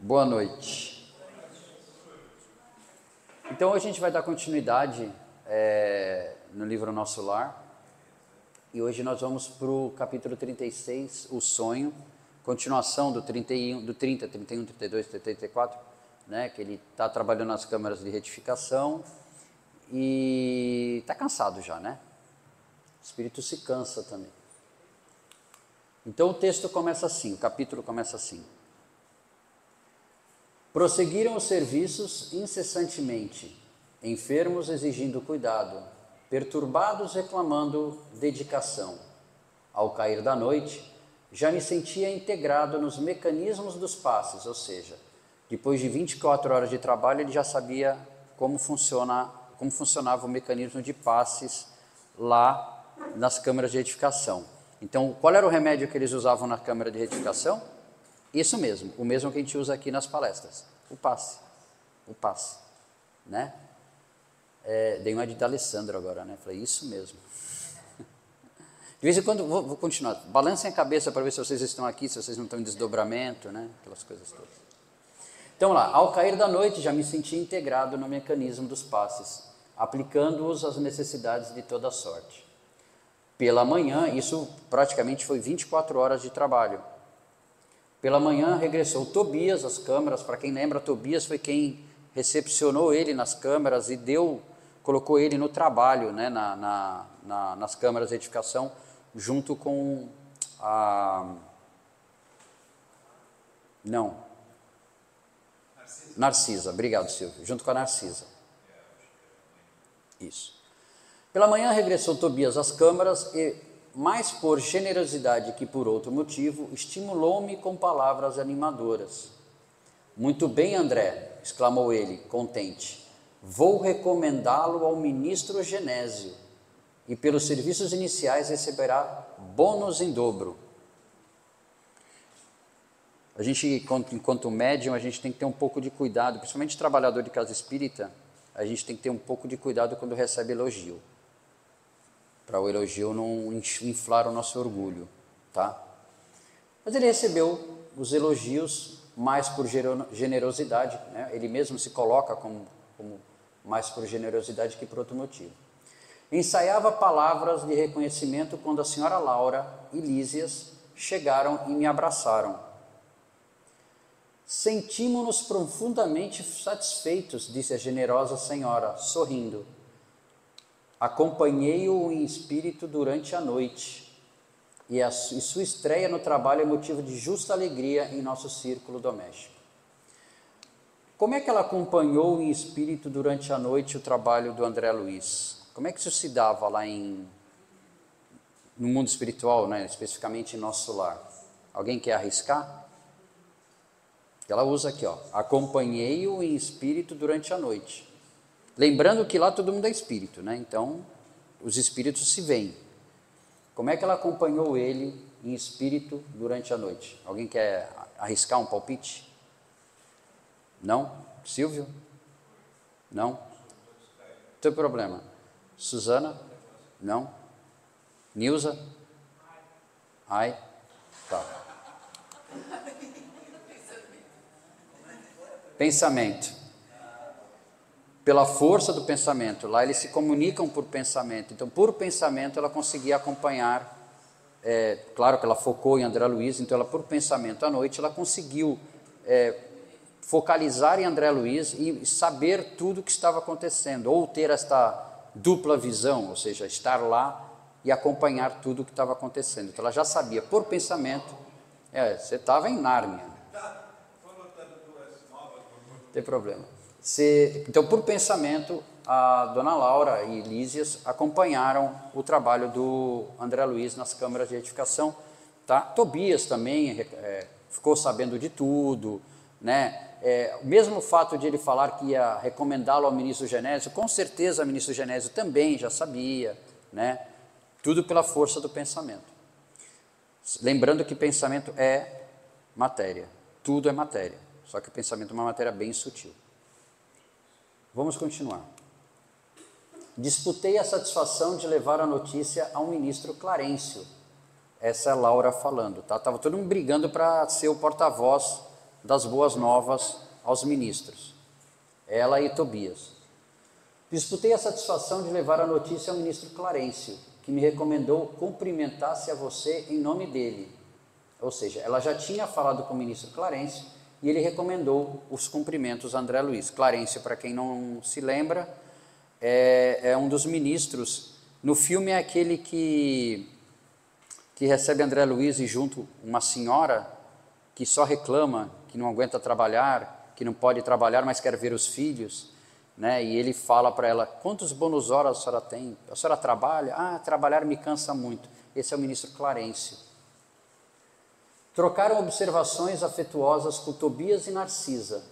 Boa noite. Então hoje a gente vai dar continuidade no livro Nosso Lar. E hoje nós vamos para o capítulo 36, o sonho, continuação do 30, 31, 32, 34, né? Que ele está trabalhando nas câmaras de retificação e está cansado já, né? O espírito se cansa também. Então o texto começa assim, o capítulo começa assim. Prosseguiram os serviços incessantemente, enfermos exigindo cuidado, perturbados reclamando dedicação. Ao cair da noite, já me sentia integrado nos mecanismos dos passes, ou seja, depois de 24 horas de trabalho, ele já sabia como funcionava o mecanismo de passes lá nas câmaras de retificação. Então, qual era o remédio que eles usavam na câmara de retificação? Isso mesmo, o mesmo que a gente usa aqui nas palestras, o passe, né? Dei uma de Alessandro agora, né? Falei, isso mesmo. De vez em quando, vou continuar, balancem a cabeça para ver se vocês estão aqui, se vocês não estão em desdobramento, né? Aquelas coisas todas. Então lá, ao cair da noite já me senti integrado no mecanismo dos passes, aplicando-os às necessidades de toda sorte. Pela manhã, isso praticamente foi 24 horas de trabalho. Pela manhã regressou Tobias às câmaras. Para quem lembra, Tobias foi quem recepcionou ele nas câmaras e colocou ele no trabalho, né, nas câmaras de edificação, junto com a... Não. Narcisa, obrigado, Silvio. Junto com a Narcisa. Isso. Pela manhã regressou Tobias às câmaras e, mais por generosidade que por outro motivo, estimulou-me com palavras animadoras. Muito bem, André, exclamou ele, contente. Vou recomendá-lo ao ministro Genésio e pelos serviços iniciais receberá bônus em dobro. A gente, enquanto médium, a gente tem que ter um pouco de cuidado, principalmente trabalhador de casa espírita, a gente tem que ter um pouco de cuidado quando recebe elogio, para o elogio não inflar o nosso orgulho, tá? Mas ele recebeu os elogios mais por generosidade, né? Ele mesmo se coloca como mais por generosidade que por outro motivo. Ensaiava palavras de reconhecimento quando a senhora Laura e Lísias chegaram e me abraçaram. Sentimos-nos profundamente satisfeitos, disse a generosa senhora, sorrindo. Acompanhei-o em espírito durante a noite e sua estreia no trabalho é motivo de justa alegria em nosso círculo doméstico. Como é que ela acompanhou em espírito durante a noite o trabalho do André Luiz? Como é que isso se dava lá no mundo espiritual, né? Especificamente em Nosso Lar? Alguém quer arriscar? Ela usa aqui, ó, acompanhei-o em espírito durante a noite. Lembrando que lá todo mundo é espírito, né? Então, os espíritos se veem. Como é que ela acompanhou ele em espírito durante a noite? Alguém quer arriscar um palpite? Não? Silvio? Não? Não tem problema. Suzana? Não? Nilza? Ai? Tá. Pensamento. Pela força do pensamento, lá eles se comunicam por pensamento, então por pensamento ela conseguia acompanhar, claro que ela focou em André Luiz, então ela por pensamento à noite ela conseguiu focalizar em André Luiz e saber tudo o que estava acontecendo, ou ter esta dupla visão, ou seja, estar lá e acompanhar tudo o que estava acontecendo, então ela já sabia por pensamento, você estava em Nárnia, não tem problema. Então, por pensamento, a dona Laura e Lísias acompanharam o trabalho do André Luiz nas câmaras de retificação, tá? Tobias também ficou sabendo de tudo, né? Mesmo o fato de ele falar que ia recomendá-lo ao ministro Genésio, com certeza o ministro Genésio também já sabia, né? Tudo pela força do pensamento. Lembrando que pensamento é matéria, tudo é matéria, só que o pensamento é uma matéria bem sutil. Vamos continuar. Disputei a satisfação de levar a notícia ao ministro Clarencio. Essa é a Laura falando, tá? Estava todo mundo brigando para ser o porta-voz das boas novas aos ministros, ela e Tobias. Disputei a satisfação de levar a notícia ao ministro Clarencio, que me recomendou cumprimentasse a você em nome dele. Ou seja, ela já tinha falado com o ministro Clarencio e ele recomendou os cumprimentos a André Luiz. Clarencio, para quem não se lembra, é um dos ministros. No filme é aquele que recebe André Luiz e junto uma senhora que só reclama, que não aguenta trabalhar, que não pode trabalhar, mas quer ver os filhos, né? E ele fala para ela, quantos bônus horas a senhora tem? A senhora trabalha? Ah, trabalhar me cansa muito. Esse é o ministro Clarencio. Trocaram observações afetuosas com Tobias e Narcisa.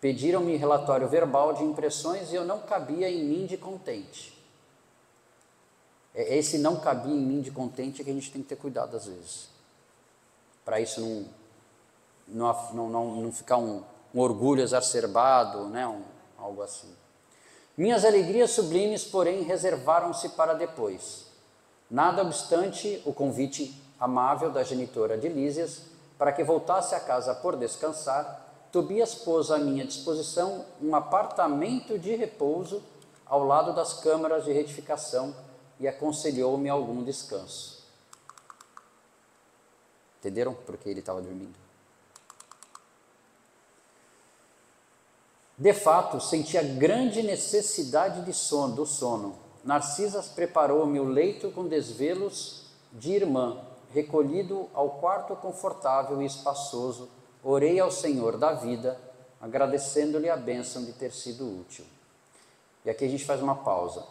Pediram-me relatório verbal de impressões e eu não cabia em mim de contente. Esse não cabia em mim de contente é que a gente tem que ter cuidado às vezes. Para isso não ficar um orgulho exacerbado, né? Algo assim. Minhas alegrias sublimes, porém, reservaram-se para depois. Nada obstante o convite amável da genitora de Lísias para que voltasse a casa por descansar, Tobias pôs à minha disposição um apartamento de repouso ao lado das câmaras de retificação e aconselhou-me algum descanso. Entenderam por que ele estava dormindo? De fato, sentia grande necessidade do sono. Narcisa preparou-me o leito com desvelos de irmã, recolhido ao quarto confortável e espaçoso, orei ao Senhor da vida, agradecendo-lhe a bênção de ter sido útil. E aqui a gente faz uma pausa.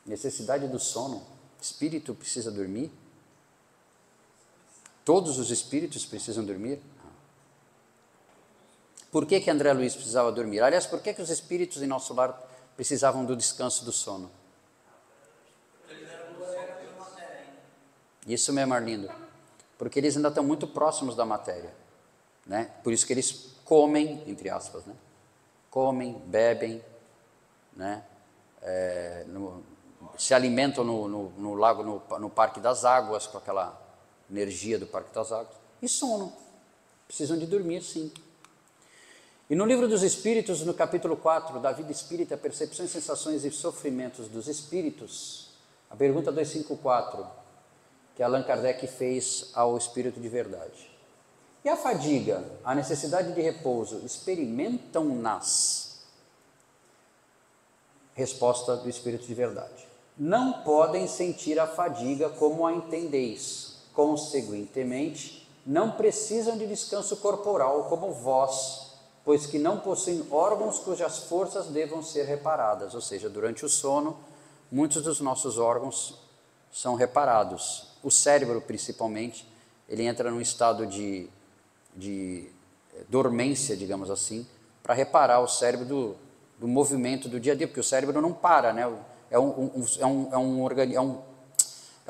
Necessidade do sono. Espírito precisa dormir? Todos os espíritos precisam dormir? Por que André Luiz precisava dormir? Aliás, por que os espíritos em nosso lar precisavam do descanso do sono? Isso mesmo, Arlindo. Porque eles ainda estão muito próximos da matéria, né? Por isso que eles comem, entre aspas, né? Comem, bebem, né? Se alimentam no lago, no Parque das Águas, com aquela energia do Parque das Águas. E sono. Precisam de dormir, sim. E no Livro dos Espíritos, no capítulo 4, da vida espírita, percepções, sensações e sofrimentos dos espíritos, a pergunta 254, que Allan Kardec fez ao Espírito de Verdade. E a fadiga, a necessidade de repouso, experimentam-nas? Resposta do Espírito de Verdade. Não podem sentir a fadiga como a entendeis. Conseguintemente, não precisam de descanso corporal como vós, pois que não possuem órgãos cujas forças devam ser reparadas. Ou seja, durante o sono, muitos dos nossos órgãos são reparados. O cérebro, principalmente, ele entra num estado de dormência, digamos assim, para reparar o cérebro do movimento do dia a dia, porque o cérebro não para, né? É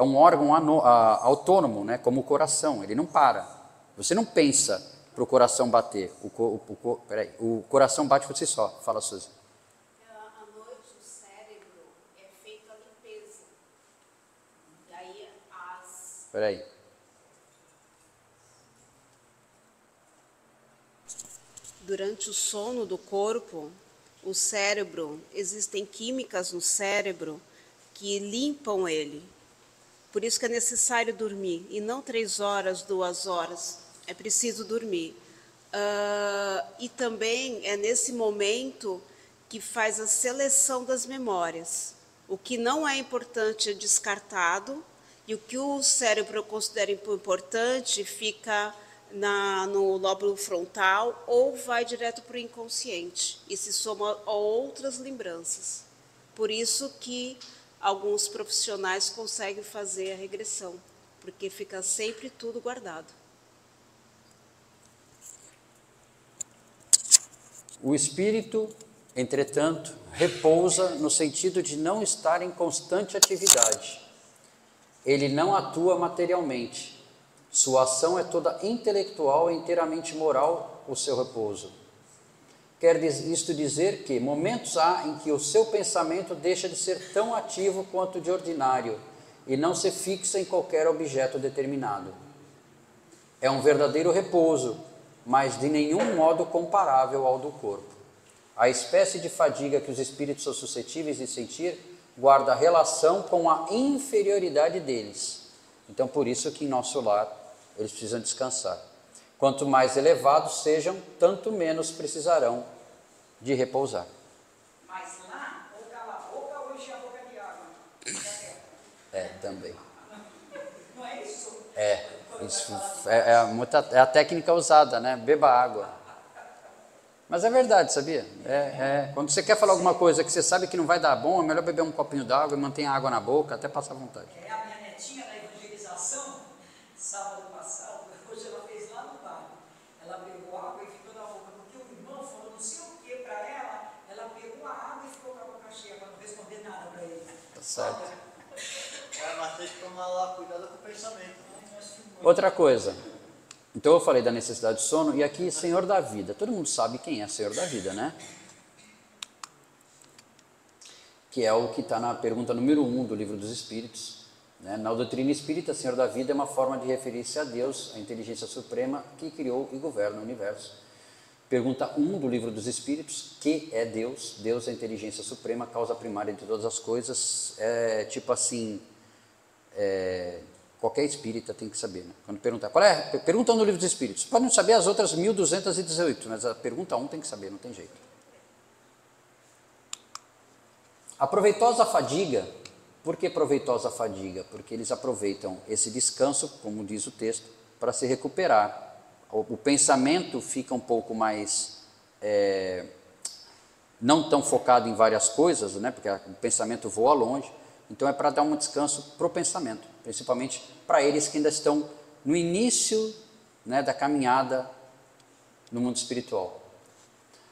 um órgão autônomo, né? Como o coração, ele não para. Você não pensa para o coração bater. O coração bate por si só. Fala, Suzy. À noite o cérebro é feito a limpeza. E aí Peraí. Durante o sono do corpo, o cérebro, existem químicas no cérebro que limpam ele. Por isso que é necessário dormir, e não 3 horas, 2 horas. É preciso dormir. E também é nesse momento que faz a seleção das memórias. O que não é importante é descartado, e o que o cérebro considera importante fica no lóbulo frontal ou vai direto para o inconsciente e se soma a outras lembranças. Por isso que alguns profissionais conseguem fazer a regressão, porque fica sempre tudo guardado. O espírito, entretanto, repousa no sentido de não estar em constante atividade. Ele não atua materialmente. Sua ação é toda intelectual e inteiramente moral, o seu repouso. Quer isto dizer que momentos há em que o seu pensamento deixa de ser tão ativo quanto de ordinário e não se fixa em qualquer objeto determinado. É um verdadeiro repouso, mas de nenhum modo comparável ao do corpo. A espécie de fadiga que os espíritos são suscetíveis de sentir guarda relação com a inferioridade deles. Então, por isso que em nosso lar eles precisam descansar. Quanto mais elevados sejam, tanto menos precisarão de repousar. Mas lá, ou cala a boca ou enche a boca de água. Também. Não é isso? Isso é a técnica usada, né? Beba água. Mas é verdade, sabia? Quando você quer falar alguma coisa que você sabe que não vai dar bom, é melhor beber um copinho d'água e manter a água na boca até passar vontade. A minha netinha da evangelização, sábado passado, hoje ela fez lá no bar. Ela pegou água e ficou na boca, porque o irmão falou não sei o que para ela pegou a água e ficou com a boca cheia para não responder nada para ele. Tá certo. Mas tem que tomar lá cuidado com o pensamento. Outra coisa. Então eu falei da necessidade de sono, e aqui Senhor da vida. Todo mundo sabe quem é Senhor da vida, né? Que é o que está na pergunta número 1 do Livro dos Espíritos. Né? Na doutrina espírita, Senhor da vida é uma forma de referir-se a Deus, a inteligência suprema que criou e governa o universo. Pergunta 1 do Livro dos Espíritos, que é Deus? Deus é a inteligência suprema, causa primária de todas as coisas. É tipo assim... Qualquer espírita tem que saber, né? Quando perguntar, qual é? Pergunta no Livro dos Espíritos. Pode não saber as outras 1218, mas a pergunta 1 tem que saber, não tem jeito. A proveitosa fadiga. Por que proveitosa fadiga? Porque eles aproveitam esse descanso, como diz o texto, para se recuperar. O pensamento fica um pouco mais... não tão focado em várias coisas, né? Porque o pensamento voa longe. Então é para dar um descanso para o pensamento, principalmente para eles que ainda estão no início, né, da caminhada no mundo espiritual.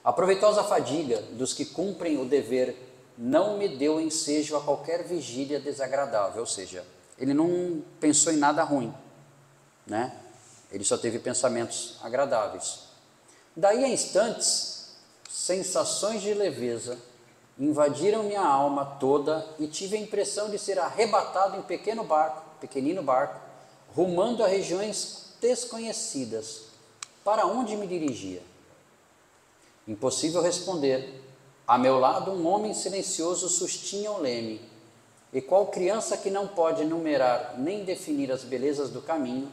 A proveitosa fadiga dos que cumprem o dever não me deu ensejo a qualquer vigília desagradável, ou seja, ele não pensou em nada ruim, né? Ele só teve pensamentos agradáveis. Daí a instantes, sensações de leveza invadiram minha alma toda e tive a impressão de ser arrebatado em pequenino barco, rumando a regiões desconhecidas. Para onde me dirigia? Impossível responder. A meu lado um homem silencioso sustinha o leme, e qual criança que não pode enumerar nem definir as belezas do caminho,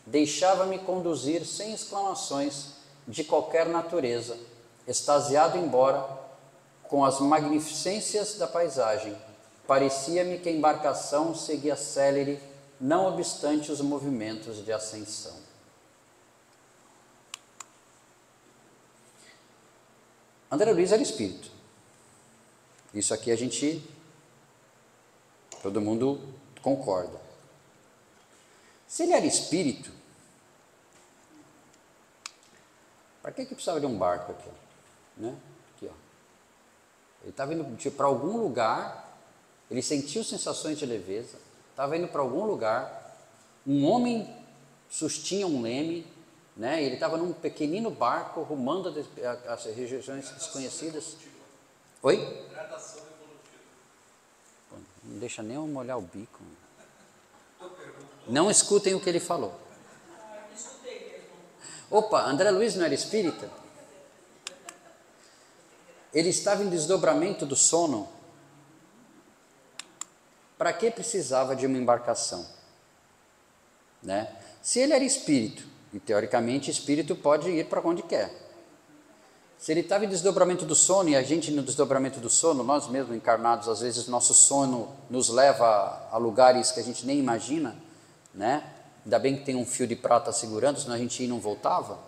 deixava-me conduzir sem exclamações de qualquer natureza, extasiado embora com as magnificências da paisagem. Parecia-me que a embarcação seguia célere, não obstante os movimentos de ascensão. André Luiz era espírito. Isso aqui todo mundo concorda. Se ele era espírito, para que precisava de um barco aqui? Né? Aqui, ó. Ele estava indo para algum lugar, ele sentiu sensações de leveza, estava indo para algum lugar, um homem sustinha um leme, né? Ele estava num pequenino barco rumando as regiões desconhecidas. Oi? Gradação evolutiva. Não deixa nem eu molhar o bico. Não escutem o que ele falou. Opa, André Luiz não era espírita? Ele estava em desdobramento do sono. Para que precisava de uma embarcação? Né? Se ele era espírito, e teoricamente espírito pode ir para onde quer. Se ele estava em desdobramento do sono, e a gente no desdobramento do sono, nós mesmos encarnados, às vezes nosso sono nos leva a lugares que a gente nem imagina, né? Ainda bem que tem um fio de prata segurando, senão a gente ia e não voltava.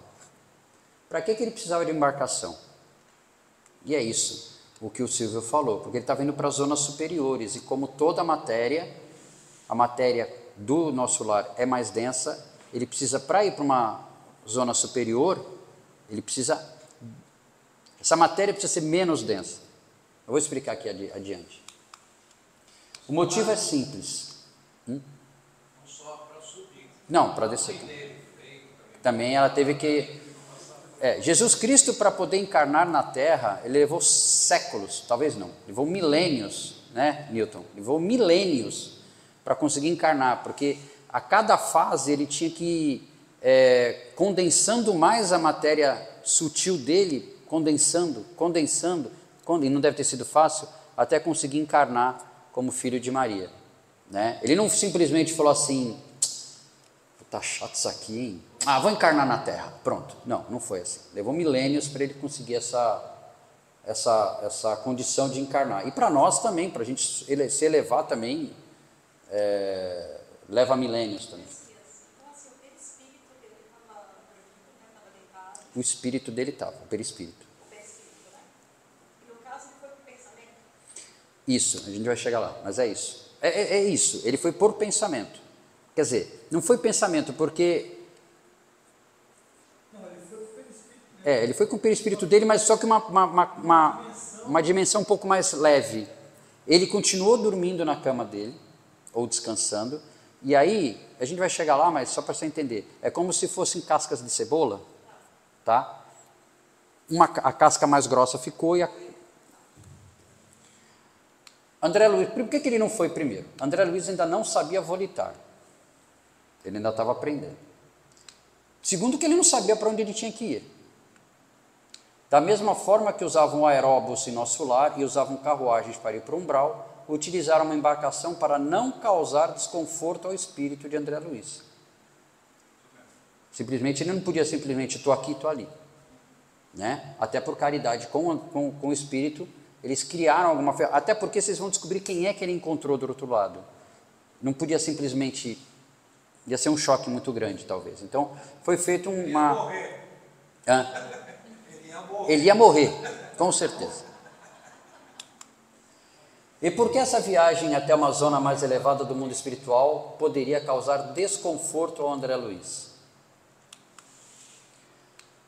Para que ele precisava de embarcação? E é isso o que o Silvio falou, porque ele estava indo para as zonas superiores, e como toda a matéria do nosso lar é mais densa, ele precisa, para ir para uma zona superior, essa matéria precisa ser menos densa. Eu vou explicar aqui adiante. O motivo é simples. Não só para subir. Não, para descer. Também ela teve que... Jesus Cristo, para poder encarnar na Terra, ele levou séculos, talvez não, levou milênios, né, Newton? Levou milênios para conseguir encarnar, porque a cada fase ele tinha que condensando mais a matéria sutil dele, e não deve ter sido fácil, até conseguir encarnar como filho de Maria, né? Ele não simplesmente falou assim, tá chato isso aqui, hein? Vou encarnar na Terra, pronto. Não foi assim. Levou milênios para ele conseguir essa condição de encarnar. E para nós também, para a gente se elevar também, leva milênios também. O espírito dele estava, o perispírito. Isso, a gente vai chegar lá, mas é isso. É isso, ele foi por pensamento. Quer dizer, não foi pensamento porque... ele foi com o perispírito dele, mas só que uma dimensão um pouco mais leve. Ele continuou dormindo na cama dele, ou descansando, e aí, a gente vai chegar lá, mas só para você entender, é como se fossem cascas de cebola, tá? A casca mais grossa ficou e André Luiz, por que ele não foi primeiro? André Luiz ainda não sabia volitar. Ele ainda estava aprendendo. Segundo, que ele não sabia para onde ele tinha que ir. Da mesma forma que usavam aeróbus em nosso lar e usavam carruagens para ir para o umbral, utilizaram uma embarcação para não causar desconforto ao espírito de André Luiz. Simplesmente, ele não podia simplesmente, estou aqui, estou ali. Né? Até por caridade com o espírito, eles criaram alguma... Até porque vocês vão descobrir quem é que ele encontrou do outro lado. Não podia simplesmente... Ia ser um choque muito grande, talvez. Então, foi feito uma... Ele ia morrer. Ele ia morrer, com certeza. E por que essa viagem até uma zona mais elevada do mundo espiritual poderia causar desconforto ao André Luiz?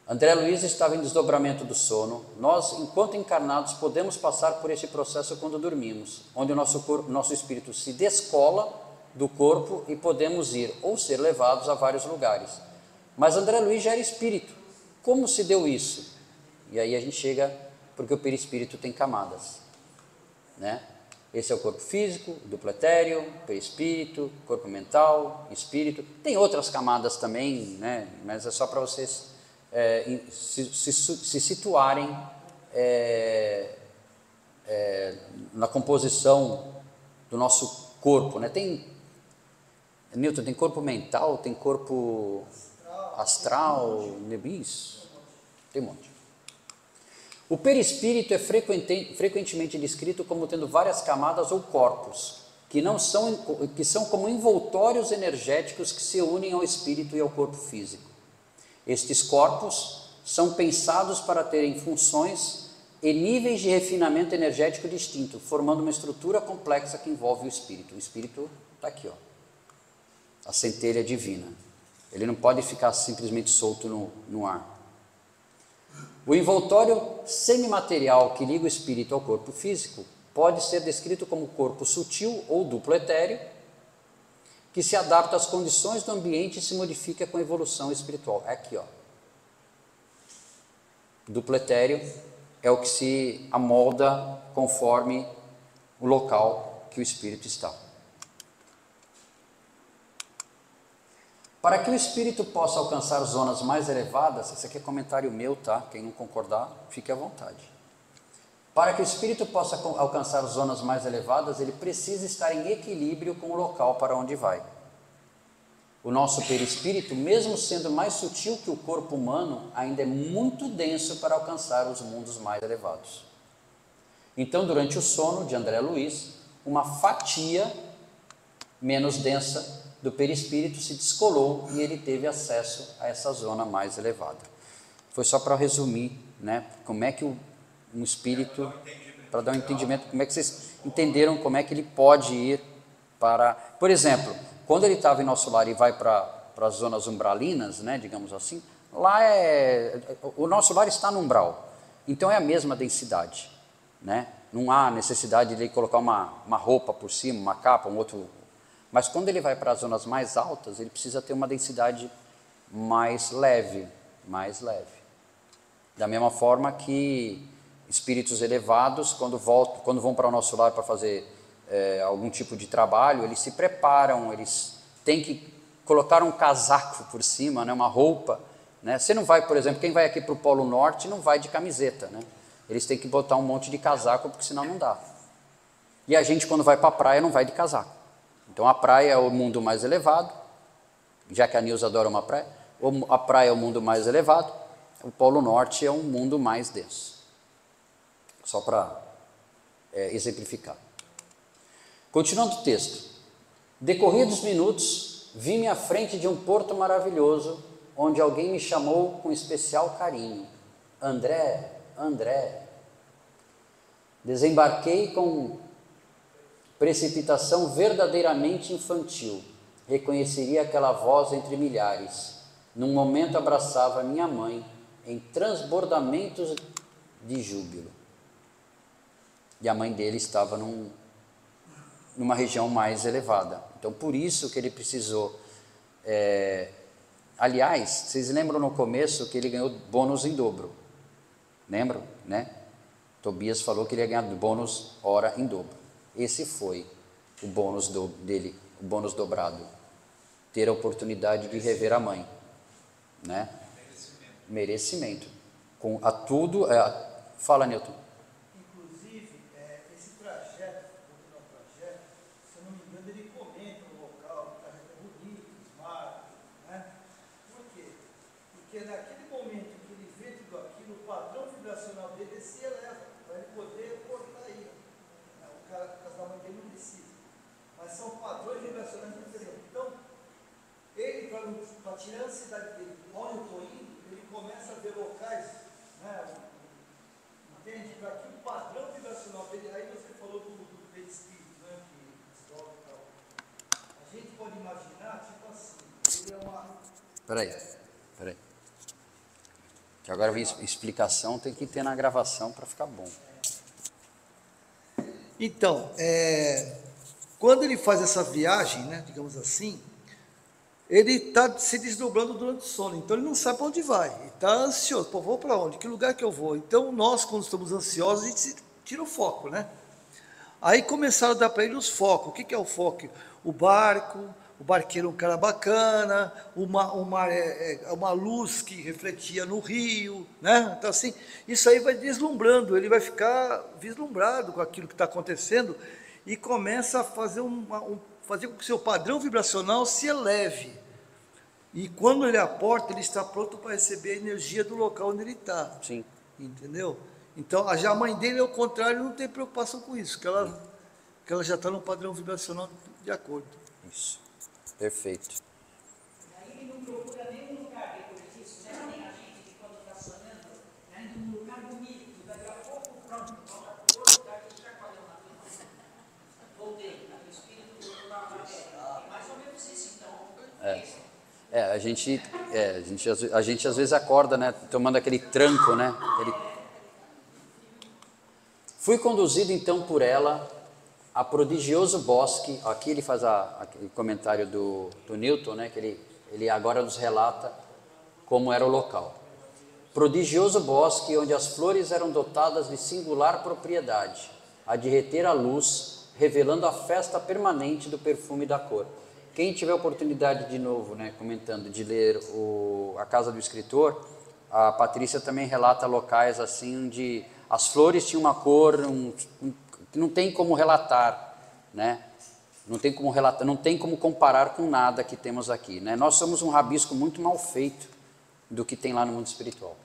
André Luiz estava em desdobramento do sono. Nós, enquanto encarnados, podemos passar por esse processo quando dormimos, onde o nosso espírito se descola do corpo e podemos ir ou ser levados a vários lugares. Mas André Luiz já era espírito. Como se deu isso? E aí a gente chega, porque o perispírito tem camadas, né? Esse é o corpo físico, o duplo etéreo, perispírito, corpo mental, espírito. Tem outras camadas também, né? Mas é só para vocês se situarem na composição do nosso corpo, né? Newton, tem corpo mental, tem corpo astral, isso, tem um monte. O perispírito é frequentemente descrito como tendo várias camadas ou corpos, que são como envoltórios energéticos que se unem ao espírito e ao corpo físico. Estes corpos são pensados para terem funções e níveis de refinamento energético distinto, formando uma estrutura complexa que envolve o espírito. O espírito está aqui, ó, a centelha divina. Ele não pode ficar simplesmente solto no ar. O envoltório semimaterial que liga o espírito ao corpo físico pode ser descrito como corpo sutil ou duplo etéreo, que se adapta às condições do ambiente e se modifica com a evolução espiritual. É aqui, ó. Duplo etéreo é o que se amolda conforme o local que o espírito está. Para que o espírito possa alcançar zonas mais elevadas, esse aqui é comentário meu, tá? Quem não concordar, fique à vontade. Para que o espírito possa alcançar zonas mais elevadas, ele precisa estar em equilíbrio com o local para onde vai. O nosso perispírito, mesmo sendo mais sutil que o corpo humano, ainda é muito denso para alcançar os mundos mais elevados. Então, durante o sono de André Luiz, uma fatia menos densa do perispírito se descolou e ele teve acesso a essa zona mais elevada. Foi só para resumir, né, como é que um espírito, para dar um entendimento, como é que vocês entenderam como é que ele pode ir para... Por exemplo, quando ele estava em nosso lar e vai para as zonas umbralinas, né, digamos assim, lá o nosso lar está no umbral, então é a mesma densidade, né? Não há necessidade de ele colocar uma roupa por cima, uma capa, um outro... Mas quando ele vai para as zonas mais altas, ele precisa ter uma densidade mais leve, mais leve. Da mesma forma que espíritos elevados, quando vão para o nosso lar para fazer algum tipo de trabalho, eles se preparam, eles têm que colocaram um casaco por cima, né, uma roupa, né? Você não vai, por exemplo, quem vai aqui para o Polo Norte não vai de camiseta, né? Eles têm que botar um monte de casaco, porque senão não dá. E a gente, quando vai para a praia, não vai de casaco. Então a praia é o mundo mais elevado, já que a Nilza adora uma praia, a praia é o mundo mais elevado, o Polo Norte é um mundo mais denso. Só para exemplificar. Continuando o texto. Decorridos minutos, vi-me à frente de um porto maravilhoso, onde alguém me chamou com especial carinho. André, André. Desembarquei com precipitação verdadeiramente infantil. Reconheceria aquela voz entre milhares. Num momento abraçava minha mãe em transbordamentos de júbilo. E a mãe dele estava numa região mais elevada. Então, por isso que ele precisou... Aliás, vocês lembram no começo que ele ganhou bônus em dobro? Lembram, né? Tobias falou que ele ia ganhar bônus hora em dobro. Esse foi o bônus dele, o bônus dobrado. Ter a oportunidade de rever a mãe, né? Merecimento. Com a tudo... Fala, Newton. Inclusive, esse trajeto, voltando ao trajeto, se eu não me engano, ele comenta no local, o trajeto é bonito, esmado, né? Por quê? Porque naquele momento que ele vê tudo aquilo, o padrão vibracional dele se eleva, para ele poder cortar aí. O caso da mãe dele não precisa. Mas são padrões vibracionais diferentes. Então, ele, para tirar a ansiedade dele, onde eu estou indo, ele começa a ver locais, né? Entende? Para que o padrão vibracional dele, aí você falou do perispírito, né? Que desdobra e tal. A gente pode imaginar, tipo assim, ele é uma... Peraí. Que agora vem explicação, tem que ter na gravação para ficar bom. Então, quando ele faz essa viagem, né, digamos assim, ele está se desdobrando durante o sono, então ele não sabe para onde vai, ele está ansioso, pô, vou para onde, que lugar que eu vou? Então nós, quando estamos ansiosos, a gente tira o foco, né? Aí começaram a dar para ele os focos. O que é o foco? O barco, o barqueiro é um cara bacana, uma luz que refletia no rio, né? Então assim, isso aí vai deslumbrando, ele vai ficar vislumbrado com aquilo que está acontecendo e começa a fazer fazer com que o seu padrão vibracional se eleve. E quando ele aporta, ele está pronto para receber a energia do local onde ele está. Sim. Entendeu? Então, já a mãe dele, ao contrário, não tem preocupação com isso, que ela já está no padrão vibracional de acordo. Isso. Perfeito. Aí ele não procura nenhum lugar depois disso, né? Nem a gente que quando está sonhando, né? Num lugar bonito, daqui a pouco, pronto, volta para outro lugar que já falou na vida. Voltei, o espírito voltou na matéria. Mais ou menos isso, então. A gente às vezes acorda, né, tomando aquele tranco, né? Fui conduzido então por ela a prodigioso bosque. Aqui ele faz aquele comentário do Newton, né, que ele agora nos relata como era o local. Prodigioso bosque onde as flores eram dotadas de singular propriedade, a de reter a luz, revelando a festa permanente do perfume da cor. Quem tiver oportunidade de novo, né, comentando, de ler A Casa do Escritor, a Patrícia também relata locais assim onde as flores tinham uma cor que não tem como relatar, né? Não tem como relatar, não tem como comparar com nada que temos aqui, né? Nós somos um rabisco muito mal feito do que tem lá no mundo espiritual.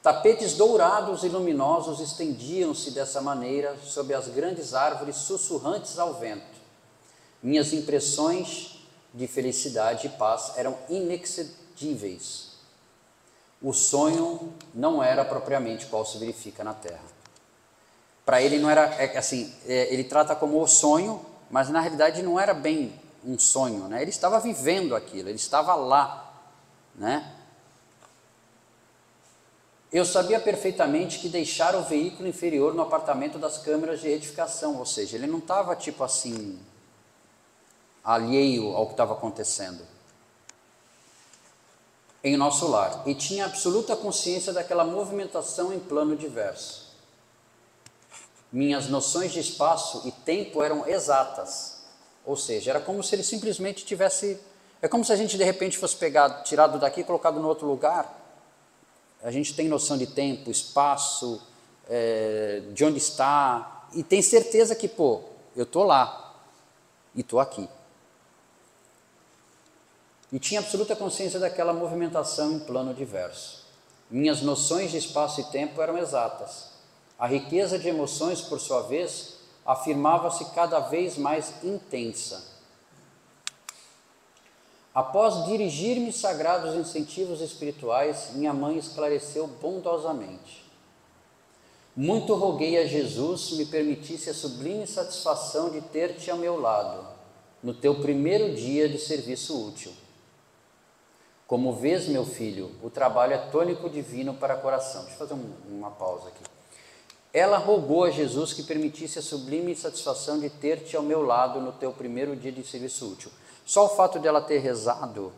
Tapetes dourados e luminosos estendiam-se dessa maneira sob as grandes árvores sussurrantes ao vento. Minhas impressões de felicidade e paz eram inexcedíveis. O sonho não era propriamente qual se verifica na Terra. Para ele não era, ele trata como o sonho, mas na realidade não era bem um sonho, né? Ele estava vivendo aquilo, ele estava lá, né? Eu sabia perfeitamente que deixara o veículo inferior no apartamento das câmeras de retificação, ou seja, ele não estava tipo assim, alheio ao que estava acontecendo em nosso lar, e tinha absoluta consciência daquela movimentação em plano diverso. Minhas noções de espaço e tempo eram exatas, Ou seja, era como se ele simplesmente tivesse... É como se a gente de repente fosse tirado daqui e colocado no outro lugar. A gente tem noção de tempo, espaço, de onde está, e tem certeza que, pô, eu estou lá e estou aqui. E tinha absoluta consciência daquela movimentação em plano diverso. Minhas noções de espaço e tempo eram exatas. A riqueza de emoções, por sua vez, afirmava-se cada vez mais intensa. Após dirigir-me sagrados incentivos espirituais, minha mãe esclareceu bondosamente. Muito roguei a Jesus me permitisse a sublime satisfação de ter-te ao meu lado, no teu primeiro dia de serviço útil. Como vês, meu filho, o trabalho é tônico divino para o coração. Deixa eu fazer uma pausa aqui. Ela rogou a Jesus que permitisse a sublime satisfação de ter-te ao meu lado no teu primeiro dia de serviço útil. Só o fato de ela ter rezado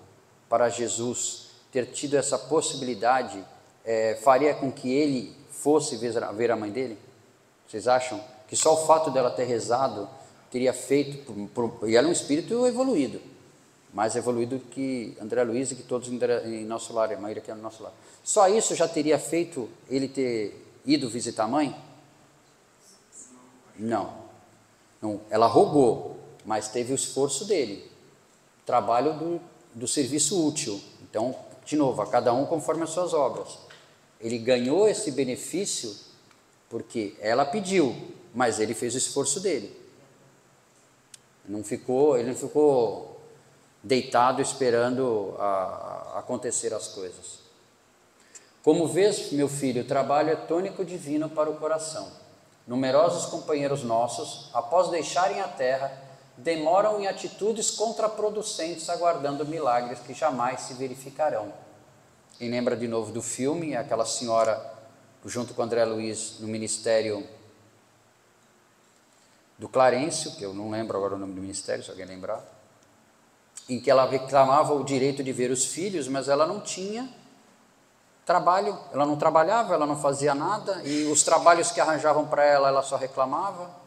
para Jesus, ter tido essa possibilidade, faria com que ele fosse ver a mãe dele? Vocês acham que só o fato dela ter rezado teria feito, e ela é um espírito evoluído, mais evoluído que André Luiz e que todos em nosso lar, a maioria aqui é no nosso lar. Só isso já teria feito ele ter ido visitar a mãe? Não. Ela rogou, mas teve o esforço dele. Trabalho do serviço útil. Então, de novo, a cada um conforme as suas obras. Ele ganhou esse benefício porque ela pediu, mas ele fez o esforço dele. Ele não ficou deitado esperando acontecer as coisas. Como vês, meu filho, o trabalho é tônico divino para o coração. Numerosos companheiros nossos, após deixarem a terra, demoram em atitudes contraproducentes, aguardando milagres que jamais se verificarão. Quem lembra de novo do filme, aquela senhora, junto com André Luiz, no ministério do Clarencio, que eu não lembro agora o nome do ministério, se alguém lembrar, em que ela reclamava o direito de ver os filhos, mas ela não tinha trabalho, ela não trabalhava, ela não fazia nada, e os trabalhos que arranjavam para ela, ela só reclamava.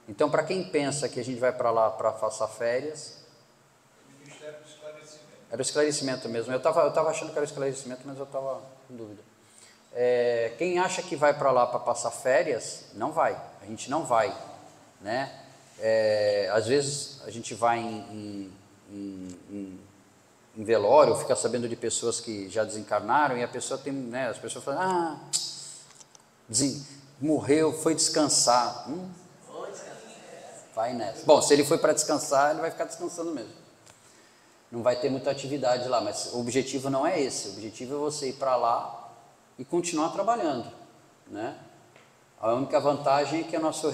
Então, para quem pensa que a gente vai para lá para passar férias... Era o esclarecimento mesmo. Eu estava achando que era o esclarecimento, mas eu estava com dúvida. Quem acha que vai para lá para passar férias, não vai. A gente não vai, né? Às vezes a gente vai em velório, fica sabendo de pessoas que já desencarnaram, e a pessoa tem, né, as pessoas falam, morreu, foi descansar. Vai nessa. Bom, se ele foi para descansar, ele vai ficar descansando mesmo. Não vai ter muita atividade lá, mas o objetivo não é esse. O objetivo é você ir para lá e continuar trabalhando, né? A única vantagem é que nosso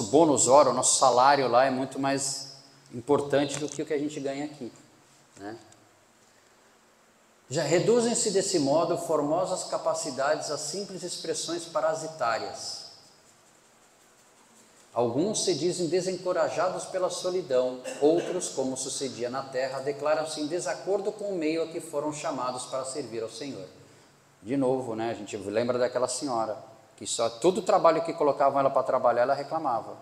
bônus hora, o nosso salário lá é muito mais importante do que o que a gente ganha aqui, né? Já reduzem-se desse modo formosas capacidades a simples expressões parasitárias. Alguns se dizem desencorajados pela solidão, outros, como sucedia na terra, declaram-se em desacordo com o meio a que foram chamados para servir ao Senhor. De novo, né, a gente lembra daquela senhora, que só todo o trabalho que colocavam ela para trabalhar, ela reclamava,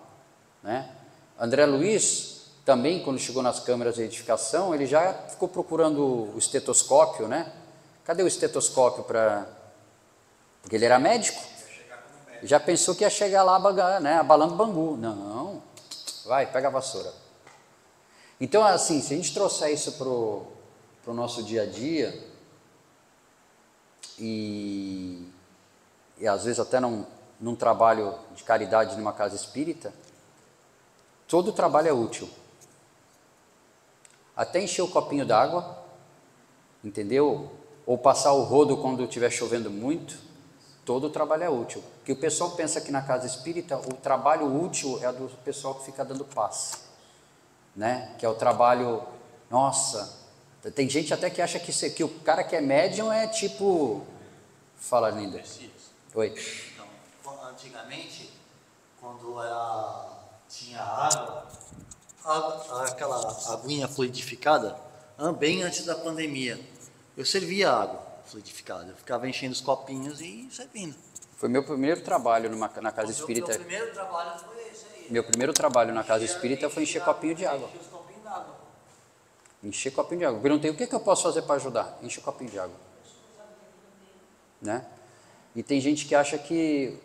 né? André Luiz, também, quando chegou nas câmeras de edificação, ele já ficou procurando o estetoscópio, né? Cadê o estetoscópio porque ele era médico? Já pensou que ia chegar lá, né, abalando Bangu. Não, vai, pega a vassoura. Então, assim, se a gente trouxer isso para o nosso dia a dia, e às vezes até num trabalho de caridade numa casa espírita, todo trabalho é útil. Até encher o copinho d'água, entendeu? Ou passar o rodo quando estiver chovendo muito. Todo o trabalho é útil. Porque o pessoal pensa que na casa espírita o trabalho útil é do pessoal que fica dando passe, né? Que é o trabalho... Nossa, tem gente até que acha que o cara que é médium é tipo... Fala, linda. Oi. Então, antigamente, quando tinha água, aquela aguinha fluidificada, bem antes da pandemia, eu servia água fluidificada. Eu ficava enchendo os copinhos e servindo. Foi meu primeiro trabalho na casa espírita. Meu primeiro trabalho foi esse aí. Meu primeiro trabalho na casa espírita foi encher copinho de água. Encher copinho de água. Eu perguntei, o que eu posso fazer para ajudar? Encher copinho de água. Né? E tem gente que acha que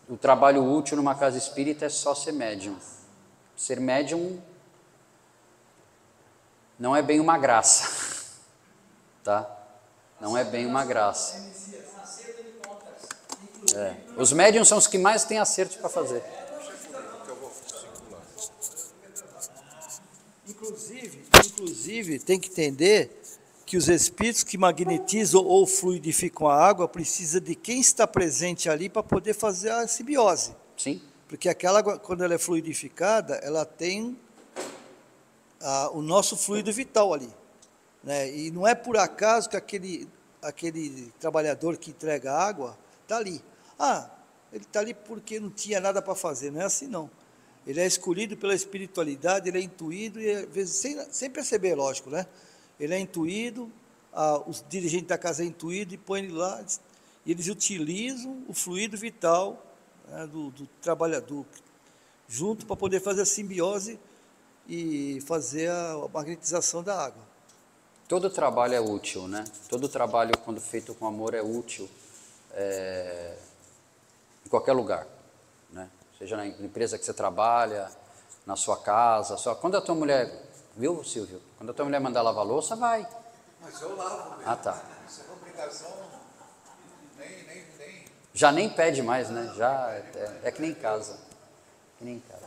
o trabalho útil numa casa espírita é só ser médium. Ser médium não é bem uma graça. Tá? Não é bem uma graça. Os médiums são os que mais têm acerto para fazer. Inclusive, tem que entender que os espíritos que magnetizam ou fluidificam a água precisam de quem está presente ali para poder fazer a simbiose. Sim. Porque aquela água, quando ela é fluidificada, ela tem o nosso fluido vital ali. Né? E não é por acaso que aquele trabalhador que entrega água está ali. Ele está ali porque não tinha nada para fazer. Não é assim, não. Ele é escolhido pela espiritualidade, ele é intuído, e às vezes, sem perceber, lógico, né? Ele é intuído, os dirigentes da casa é intuído e põem ele lá, e eles utilizam o fluido vital, né, do trabalhador junto para poder fazer a simbiose e fazer a magnetização da água. Todo trabalho é útil, né? Todo trabalho, quando feito com amor, é útil em qualquer lugar, né? Seja na empresa que você trabalha, na sua casa. Quando a tua mulher... Viu, Silvio? Quando a tua mulher mandar lavar a louça, vai. Mas eu lavo mesmo. Tá. Isso é obrigação, nem. Já nem pede mais, né? Já é que nem em casa. Que nem em casa.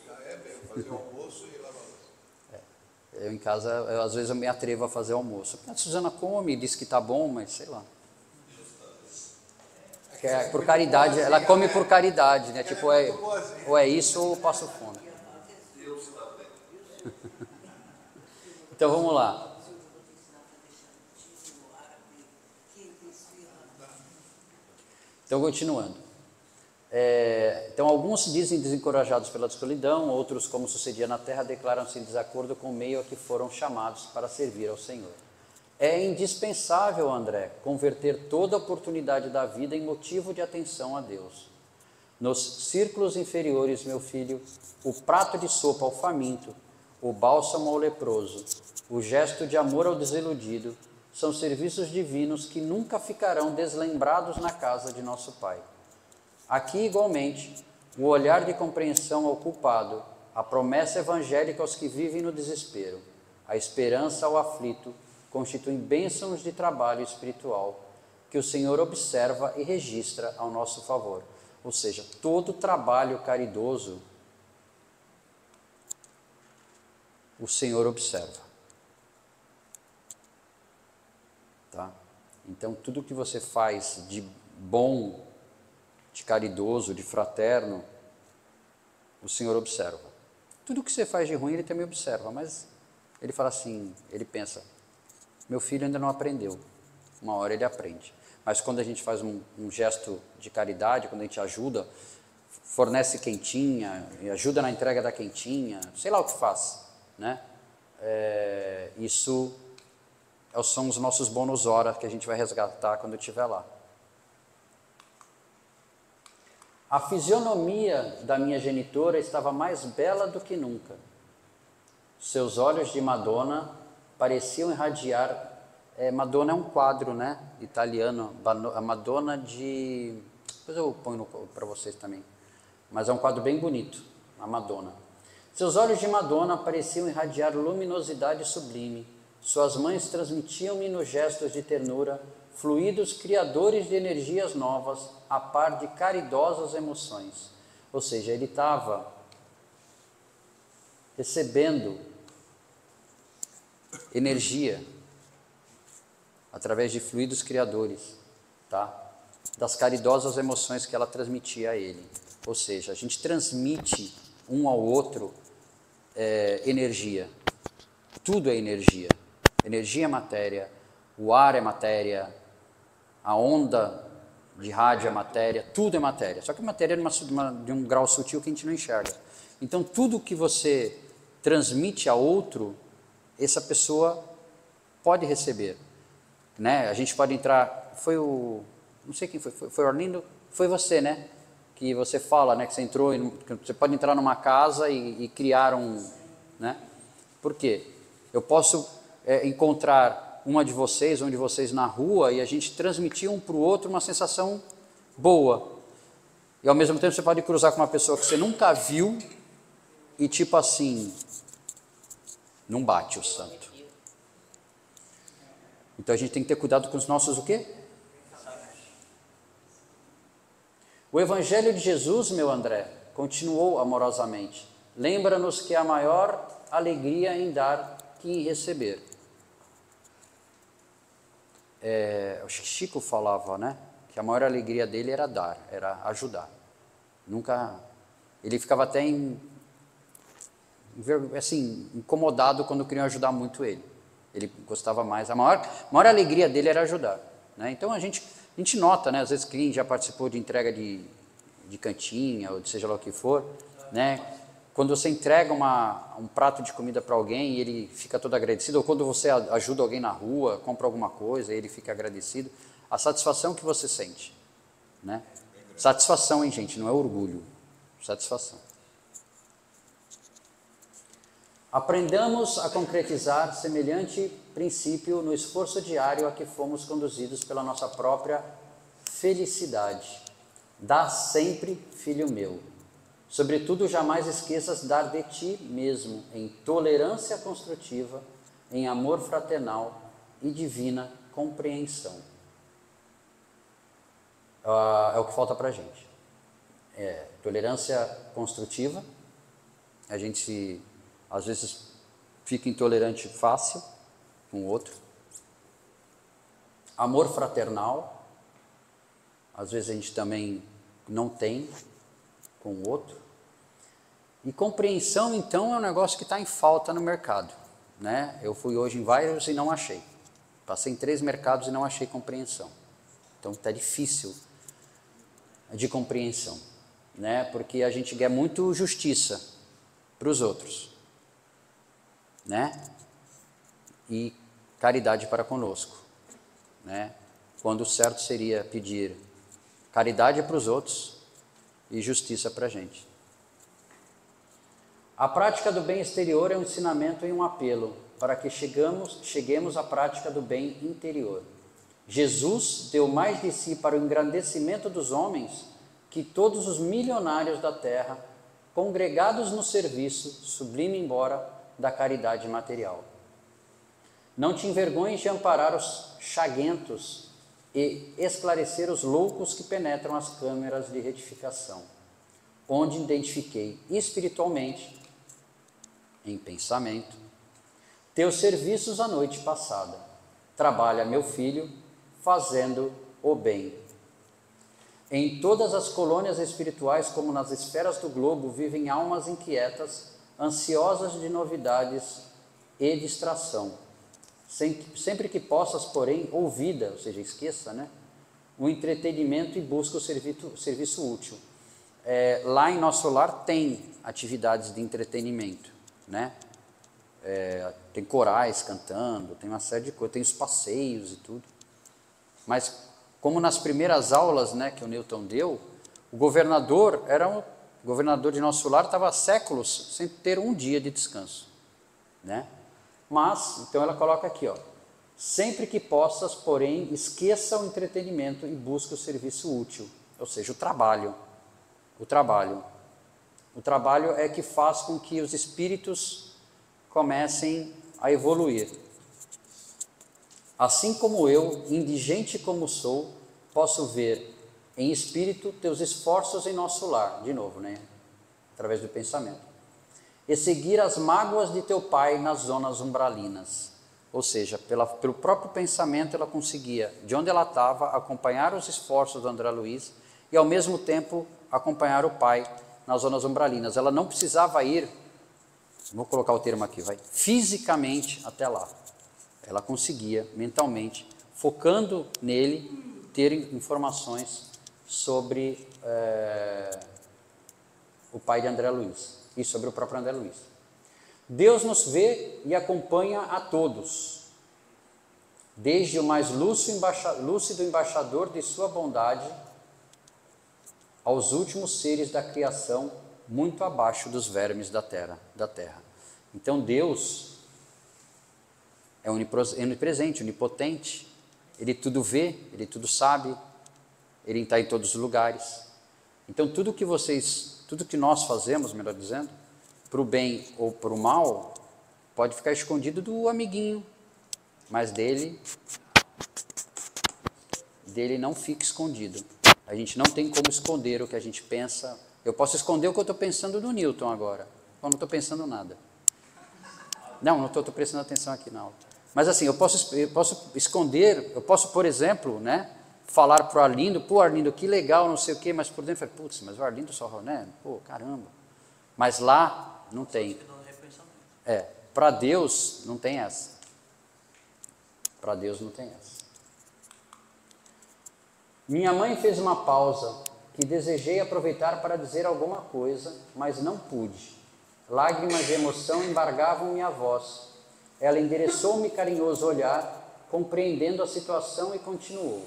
Já é mesmo, fazer almoço e lavar louça. Eu em casa, às vezes eu me atrevo a fazer almoço. A Suzana come, diz que tá bom, mas sei lá. Por caridade, ela come por caridade, né? Tipo, ou é isso ou eu passo fome. Então vamos lá. Então continuando. Então alguns se dizem desencorajados pela solidão, outros, como sucedia na terra, declaram-se em desacordo com o meio a que foram chamados para servir ao Senhor. É indispensável, André, converter toda a oportunidade da vida em motivo de atenção a Deus. Nos círculos inferiores, meu filho, o prato de sopa ao faminto, o bálsamo ao leproso, o gesto de amor ao desiludido, são serviços divinos que nunca ficarão deslembrados na casa de nosso Pai. Aqui, igualmente, o olhar de compreensão ao culpado, a promessa evangélica aos que vivem no desespero, a esperança ao aflito, constituem bênçãos de trabalho espiritual que o Senhor observa e registra ao nosso favor. Ou seja, todo trabalho caridoso o Senhor observa. Tá? Então, tudo que você faz de bom, de caridoso, de fraterno, o Senhor observa. Tudo que você faz de ruim, Ele também observa, mas Ele fala assim, Ele pensa, meu filho ainda não aprendeu, uma hora ele aprende. Mas quando a gente faz um gesto de caridade, quando a gente ajuda, fornece quentinha, ajuda na entrega da quentinha, sei lá o que faz, né? Isso são os nossos bônus hora que a gente vai resgatar quando estiver lá. A fisionomia da minha genitora estava mais bela do que nunca. Seus olhos de Madonna pareciam irradiar. Madonna é um quadro, né, italiano, a Madonna de... Depois eu ponho para vocês também. Mas é um quadro bem bonito, a Madonna. Seus olhos de Madonna pareciam irradiar luminosidade sublime. Suas mãos transmitiam-me nos gestos de ternura fluidos criadores de energias novas, a par de caridosas emoções. Ou seja, ele estava recebendo energia através de fluidos criadores, tá? Das caridosas emoções que ela transmitia a ele. Ou seja, a gente transmite um ao outro energia. Tudo é energia. Energia é matéria, o ar é matéria, a onda de rádio é matéria, tudo é matéria. Só que a matéria é de um grau sutil que a gente não enxerga. Então, tudo que você transmite a outro, essa pessoa pode receber. Né? A gente pode entrar... Não sei quem foi o Orlindo? Foi você, né? que você fala, né, que você entrou, que você pode entrar numa casa e criar né? Por quê? Eu posso encontrar um de vocês na rua e a gente transmitir um para o outro uma sensação boa. E ao mesmo tempo você pode cruzar com uma pessoa que você nunca viu e tipo assim, não bate o santo. Então a gente tem que ter cuidado com os nossos o quê? O Evangelho de Jesus, meu André, continuou amorosamente. Lembra-nos que há maior alegria em dar que em receber. O Chico falava, né? Que a maior alegria dele era dar, era ajudar. Ele ficava até incomodado quando queriam ajudar muito ele. Ele gostava mais. A maior alegria dele era ajudar, né? Então a gente nota, né? Às vezes quem já participou de entrega de cantinha ou de seja lá o que for, né? Quando você entrega um prato de comida para alguém e ele fica todo agradecido, ou quando você ajuda alguém na rua, compra alguma coisa e ele fica agradecido, a satisfação que você sente, né? Satisfação, hein, gente? Não é orgulho. Satisfação. Aprendamos a concretizar semelhante princípio no esforço diário a que fomos conduzidos pela nossa própria felicidade. Dá sempre, filho meu. Sobretudo, jamais esqueças dar de ti mesmo, em tolerância construtiva, em amor fraternal e divina compreensão. É o que falta para a gente. Tolerância construtiva. A gente, às vezes, fica intolerante fácil com o outro. Amor fraternal. Às vezes a gente também não tem com o outro. E compreensão, então, é um negócio que está em falta no mercado, né? Eu fui hoje em vários e não achei. Passei em 3 mercados e não achei compreensão. Então está difícil de compreensão, né? Porque a gente quer muito justiça para os outros, né? E caridade para conosco, né? Quando o certo seria pedir caridade para os outros e justiça para a gente. A prática do bem exterior é um ensinamento e um apelo para que cheguemos à prática do bem interior. Jesus deu mais de si para o engrandecimento dos homens que todos os milionários da terra, congregados no serviço, sublime embora, da caridade material. Não te envergonhes de amparar os chaguentos e esclarecer os loucos que penetram as câmeras de retificação, onde identifiquei espiritualmente, em pensamento, teus serviços a noite passada. Trabalha, meu filho, fazendo o bem. Em todas as colônias espirituais, como nas esferas do globo, vivem almas inquietas, ansiosas de novidades e distração. Sempre que possas, porém, ouvida, ou seja, esqueça, né? O entretenimento e busca o serviço útil. Lá em nosso lar tem atividades de entretenimento, né? Tem corais cantando, tem uma série de coisas, tem os passeios e tudo. Mas como nas primeiras aulas, né, que o Newton deu, o governador de nosso lar estava há séculos sem ter um dia de descanso, né? Mas, então ela coloca aqui, ó, sempre que possas, porém, esqueça o entretenimento e busque o serviço útil, ou seja, o trabalho. O trabalho é que faz com que os espíritos comecem a evoluir. Assim como eu, indigente como sou, posso ver em espírito teus esforços em nosso lar, de novo, né? Através do pensamento. E seguir as mágoas de teu pai nas zonas umbralinas. Ou seja, pelo próprio pensamento ela conseguia, de onde ela estava, acompanhar os esforços do André Luiz e ao mesmo tempo acompanhar o pai nas zonas umbralinas. Ela não precisava ir, vou colocar o termo aqui, fisicamente até lá. Ela conseguia, mentalmente, focando nele, ter informações sobre o pai de André Luiz e sobre o próprio André Luiz. Deus nos vê e acompanha a todos, desde o mais lúcido embaixador de sua bondade, aos últimos seres da criação, muito abaixo dos vermes da terra. Então Deus é onipresente, onipotente, Ele tudo vê, Ele tudo sabe, Ele está em todos os lugares. Então tudo que nós fazemos, melhor dizendo, para o bem ou para o mal, pode ficar escondido do amiguinho, mas dele não fica escondido. A gente não tem como esconder o que a gente pensa. Eu posso esconder o que eu estou pensando do Newton agora. Eu não estou pensando nada. Não estou prestando atenção aqui na aula. Mas assim, eu posso esconder, eu posso, por exemplo, né, falar para o Arlindo, pô, Arlindo, que legal, não sei o quê, mas por dentro, putz, mas o Arlindo só, né, pô, caramba. Mas lá não tem. Para Deus não tem essa. Para Deus não tem essa. Minha mãe fez uma pausa que desejei aproveitar para dizer alguma coisa, mas não pude. Lágrimas de emoção embargavam minha voz. Ela endereçou-me carinhoso olhar, compreendendo a situação e continuou.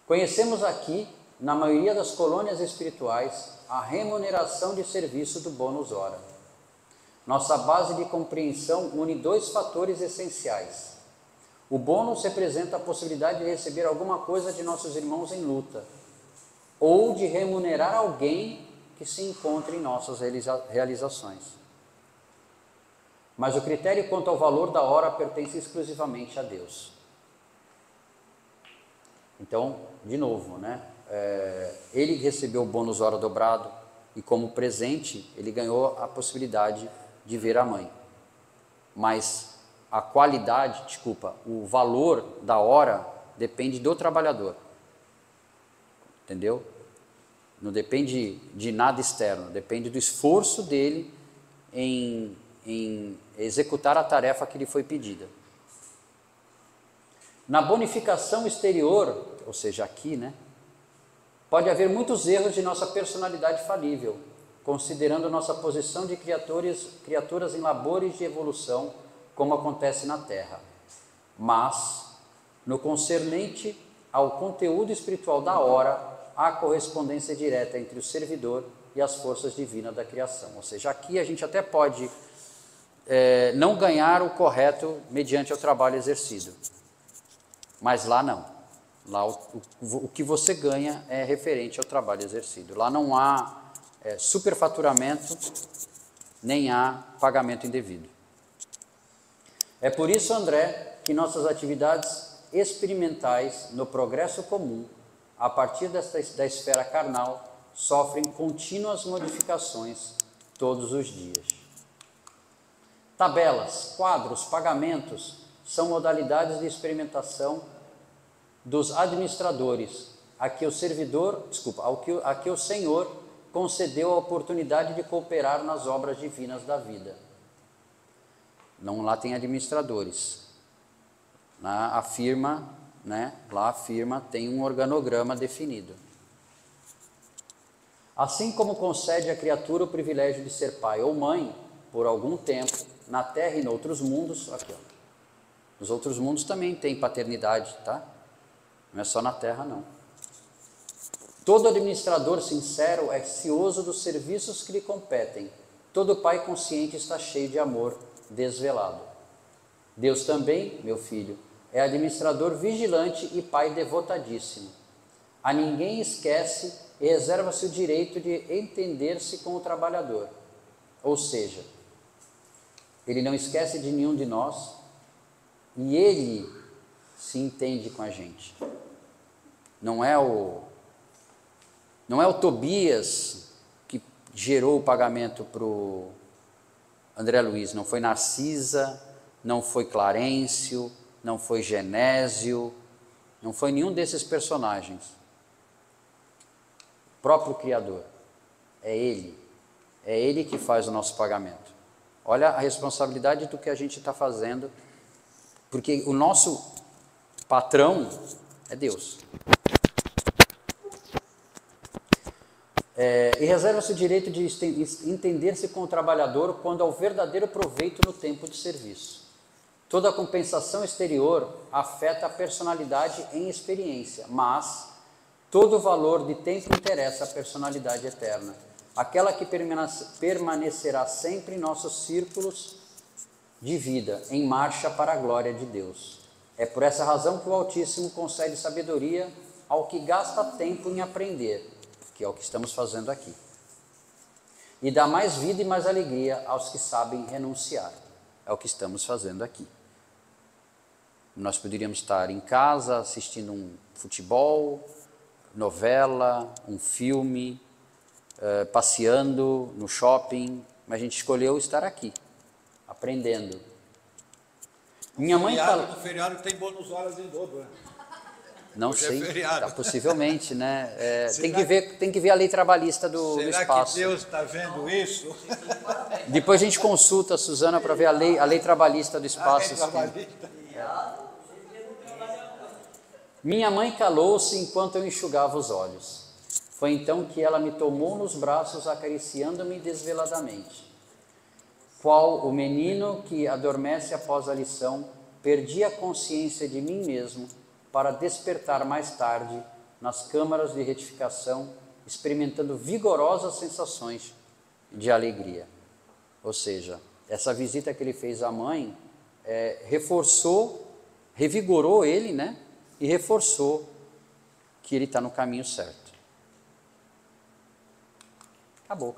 Conhecemos aqui, na maioria das colônias espirituais, a remuneração de serviço do bônus hora. Nossa base de compreensão une dois fatores essenciais. O bônus representa a possibilidade de receber alguma coisa de nossos irmãos em luta, ou de remunerar alguém que se encontre em nossas realizações. Mas o critério quanto ao valor da hora pertence exclusivamente a Deus. Então, de novo, né? Ele recebeu o bônus hora dobrado e como presente ele ganhou a possibilidade de ver a mãe. Mas a qualidade, o valor da hora depende do trabalhador. Entendeu? Não depende de nada externo, depende do esforço dele em executar a tarefa que lhe foi pedida. Na bonificação exterior, ou seja, aqui, né, pode haver muitos erros de nossa personalidade falível, considerando nossa posição de criaturas em labores de evolução, como acontece na Terra. Mas, no concernente ao conteúdo espiritual da hora, há correspondência direta entre o servidor e as forças divinas da criação. Ou seja, aqui a gente até pode não ganhar o correto mediante o trabalho exercido. Mas lá não. Lá o que você ganha é referente ao trabalho exercido. Lá não há superfaturamento, nem há pagamento indevido. É por isso, André, que nossas atividades experimentais no progresso comum, a partir da esfera carnal, sofrem contínuas modificações todos os dias. Tabelas, quadros, pagamentos são modalidades de experimentação dos administradores, a que o Senhor concedeu a oportunidade de cooperar nas obras divinas da vida. Não, lá tem administradores. Lá afirma, tem um organograma definido. Assim como concede à criatura o privilégio de ser pai ou mãe, por algum tempo, na Terra e em outros mundos, aqui, ó. Nos outros mundos também tem paternidade, tá? Não é só na Terra, não. Todo administrador sincero é cioso dos serviços que lhe competem. Todo pai consciente está cheio de amor desvelado. Deus também, meu filho, é administrador vigilante e pai devotadíssimo. A ninguém esquece e reserva-se o direito de entender-se com o trabalhador. Ou seja, ele não esquece de nenhum de nós e ele se entende com a gente. Não é o Tobias que gerou o pagamento para o André Luiz, não foi Narcisa, não foi Clarencio, não foi Genésio, não foi nenhum desses personagens. O próprio Criador, é Ele que faz o nosso pagamento. Olha a responsabilidade do que a gente está fazendo, porque o nosso patrão é Deus. E reserva-se o direito de entender-se com o trabalhador quando há o verdadeiro proveito no tempo de serviço. Toda compensação exterior afeta a personalidade em experiência, mas Todo valor de tempo interessa à personalidade eterna, aquela que permanecerá sempre em nossos círculos de vida, em marcha para a glória de Deus. É por essa razão que o Altíssimo concede sabedoria ao que gasta tempo em aprender, que é o que estamos fazendo aqui. E dá mais vida e mais alegria aos que sabem renunciar, é o que estamos fazendo aqui. Nós poderíamos estar em casa assistindo um futebol, novela, um filme, passeando no shopping, mas a gente escolheu estar aqui, aprendendo. Minha mãe fala... No feriado tem bônus horas em dobro, né? Não Hoje sei, é feriado. possivelmente, né? Será Tem que ver a lei trabalhista do espaço. Será que Deus está vendo isso? Depois a gente consulta a Suzana para ver a lei trabalhista do espaço. Minha mãe calou-se enquanto eu enxugava os olhos. Foi então que ela me tomou nos braços, acariciando-me desveladamente. Qual o menino que adormece após a lição, perdi a consciência de mim mesmo para despertar mais tarde nas câmaras de retificação, experimentando vigorosas sensações de alegria. Ou seja, essa visita que ele fez à mãe revigorou ele, né? E reforçou que ele está no caminho certo. Acabou.